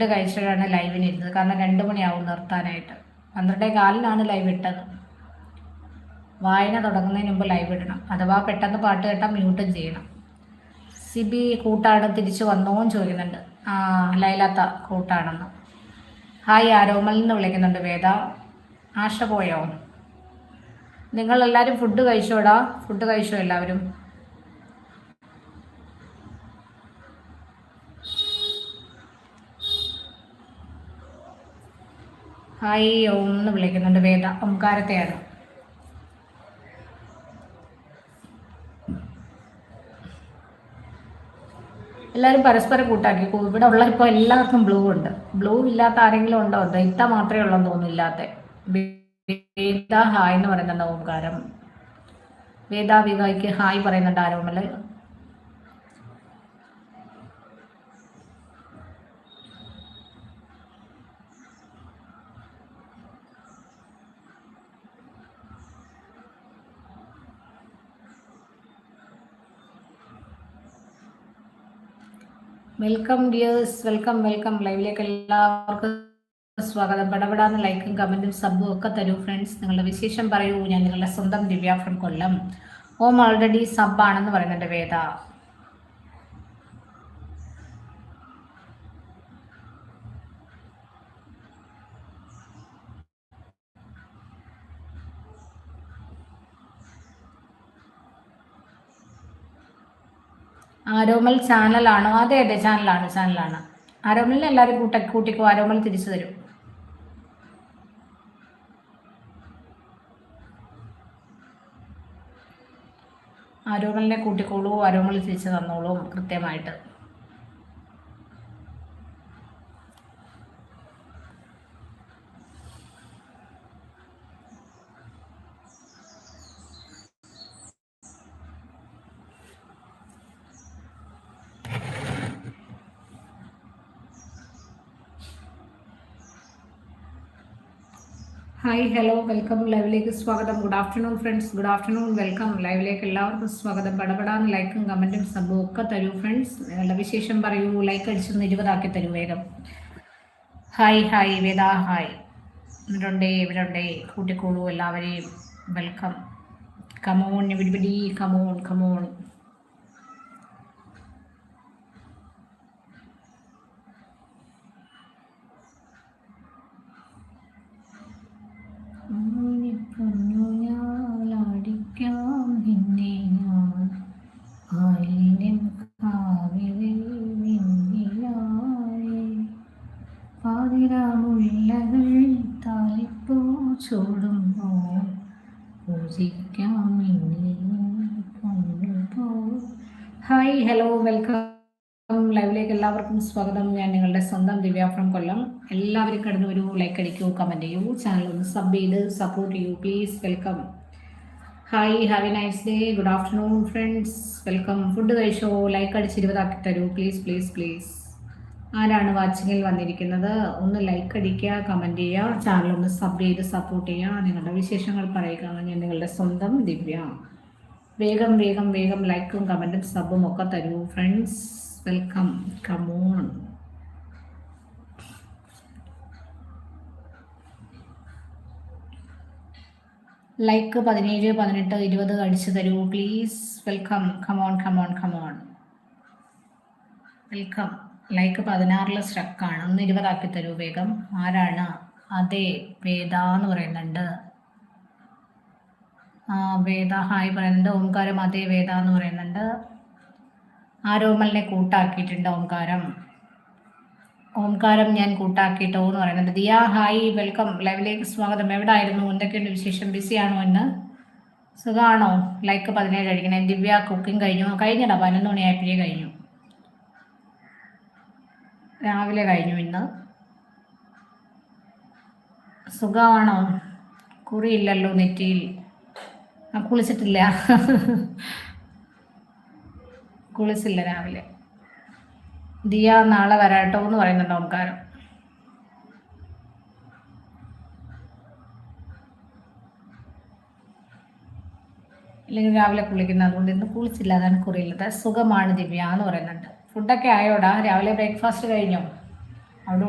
Food കഴിച്ചിട്ടാണ് ലൈവിന് ഇരുന്നത്. കാരണം 2 മണിയാവും നിർത്താനായിട്ട്. 12:15 ലൈവ് ഇട്ടത്. വായന തുടങ്ങുന്നതിന് മുമ്പ് ലൈവ് ഇടണം. അഥവാ പെട്ടെന്ന് പാട്ട് കേട്ടാൽ മ്യൂട്ടും ചെയ്യണം. സിബി കൂട്ടാണ് തിരിച്ചു വന്നോന്ന് ചോദിക്കുന്നുണ്ട്. ലൈലാത്ത കൂട്ടാണെന്ന്. ഹായ് ആരോമൽ എന്ന് വിളിക്കുന്നുണ്ട്. വേദ. ആശ പോയോ? നിങ്ങളെല്ലാവരും ഫുഡ് കഴിച്ചോടാ? ഫുഡ് കഴിച്ചോ എല്ലാവരും? ഹായ് ഓം എന്ന് വിളിക്കുന്നുണ്ട്. വേദ. ഓംകാരത്തെയാണ്. എല്ലാവരും പരസ്പരം കൂട്ടാക്കി. ഇവിടെ ഉള്ള ഇപ്പോൾ എല്ലാവർക്കും ബ്ലൂ ഉണ്ട്. ബ്ലൂ ഇല്ലാത്ത ആരെങ്കിലും ഉണ്ടോ? ദൈത്ത മാത്രമേ ഉള്ളൂ തോന്നില്ലാത്ത. വേദ ഹായ് എന്ന് പറയുന്നുണ്ട്. ഓംകാരം. വേദ വിവാഹിക്ക് ഹായ് പറയുന്നുണ്ട്. Aromal. Welcome dears, welcome welcome. ലൈവിലേക്ക് എല്ലാവർക്കും സ്വാഗതം. പടപെടാന്ന് ലൈക്കും കമന്റും സബും ഒക്കെ തരൂ ഫ്രണ്ട്സ്. നിങ്ങളുടെ വിശേഷം പറയൂ. ഞാൻ നിങ്ങളുടെ സ്വന്തം Divya from Kollam. Om already sub ആണെന്ന് പറയുന്നുണ്ട്. വേദ. ആരോമൽ ചാനലാണോ? അതെ അതെ, ചാനലാണ്. ആരോമലിനെ എല്ലാവരും കൂട്ടിക്കോ. ആരോമൽ തിരിച്ചു തരും. ആരോമലിനെ കൂട്ടിക്കോളൂ. ആരോമൽ തിരിച്ചു തന്നോളൂ കൃത്യമായിട്ട്. Hi hello welcome. ലൈവിലേക്ക് സ്വാഗതം. Good afternoon friends. Good afternoon, welcome. ലൈവിലേക്ക് എല്ലാവർക്കും സ്വാഗതം. പടപെടാന്ന് ലൈക്കും കമൻറ്റും സബും ഒക്കെ തരൂ ഫ്രണ്ട്സ്. നിങ്ങളുടെ വിശേഷം പറയൂ. ലൈക്ക് അടിച്ചൊന്ന് 20 ആക്കി തരൂ വേഗം. Hi hi Veda hi. ഇവരുണ്ടേ കൂട്ടിക്കോളൂ എല്ലാവരെയും. വെൽക്കം. Come on everybody, come on. ഞാനടിക്കാം നിന്നെ ഞാൻ ആയിരം കാവിലായി പാതിരാമുള്ളകൾ താലിപ്പൂ ചൂടുമ്പോൾ പൂജിക്കാം പോ. Hi hello welcome. ലൈവിലേക്ക് എല്ലാവർക്കും സ്വാഗതം. ഞാൻ നിങ്ങളുടെ സ്വന്തം ദിവ്യ ഫ്രം കൊല്ലം. എല്ലാവരും കടന്നു വരൂ. ലൈക്ക് അടിക്കൂ, കമൻറ്റ് ചെയ്യൂ, ചാനൽ ഒന്ന് സബ് ചെയ്ത് സപ്പോർട്ട് ചെയ്യൂ please. Welcome. Hi, have A nice day. Good afternoon friends. Welcome. Food കഴിച്ചോ? ലൈക്ക് അടിച്ച് 20 ആക്കി തരൂ പ്ലീസ്. ആരാണ് വാച്ചിങ്ങിൽ വന്നിരിക്കുന്നത്? ഒന്ന് ലൈക്ക് അടിക്കുക, കമൻറ്റ് ചെയ്യുക, ചാനൽ ഒന്ന് സബ് ചെയ്ത് സപ്പോർട്ട് ചെയ്യുക, നിങ്ങളുടെ വിശേഷങ്ങൾ പറയുക. ഞാൻ നിങ്ങളുടെ സ്വന്തം ദിവ്യ. വേഗം ലൈക്കും കമൻറ്റും സബും ഒക്കെ തരൂ ഫ്രണ്ട്സ്. വെൽക്കം. കമോൺ. ലൈക്ക് 17, 18, 20 അടിച്ചു തരൂ please. Welcome. Come on. Welcome. Like 16 സ്റ്റക്കാണ്. ഒന്ന് 20 ആക്കി തരൂ വേഗം. ആരാണ്? അതെ വേദ എന്ന് പറയുന്നുണ്ട്. വേദ ഹായ് പറയുന്നുണ്ട്. ഓംകാരം അതേ വേദ എന്ന് പറയുന്നുണ്ട്. ആരോമലിനെ കൂട്ടാക്കിയിട്ടുണ്ട്. ഓംകാരം ഞാൻ കൂട്ടാക്കിയിട്ടോ എന്ന് പറയുന്നുണ്ട്. Diya hi welcome. ലൈവിലേക്ക് സ്വാഗതം. എവിടെ ആയിരുന്നു? എന്തൊക്കെയുണ്ട് വിശേഷം? ബിസിയാണോ ഇന്ന്? സുഖമാണോ? ലൈക്ക് 17 അടിക്കണേ. ദിവ്യ കുക്കിംഗ് കഴിഞ്ഞടാ. 11 മണിയായപ്പോഴേ കഴിഞ്ഞു. രാവിലെ കഴിഞ്ഞു ഇന്ന്. സുഖമാണോ? കുറിയില്ലല്ലോ നെറ്റിയിൽ. കുളിച്ചിട്ടില്ല. കുളിച്ചില്ല രാവിലെ. ദിയ നാളെ വരാട്ടോ എന്ന് പറയുന്നുണ്ട്. ഓംകാരം. അല്ലെങ്കിൽ രാവിലെ കുളിക്കുന്നത്, അതുകൊണ്ട് ഇന്ന് കുളിച്ചില്ല, അതാണ് കുറിയില്ലത്. സുഖമാണ് ദിവ്യ എന്ന് പറയുന്നുണ്ട്. ഫുഡൊക്കെ ആയോടാ? രാവിലെ ബ്രേക്ക്ഫാസ്റ്റ് കഴിഞ്ഞോ? അവിടെ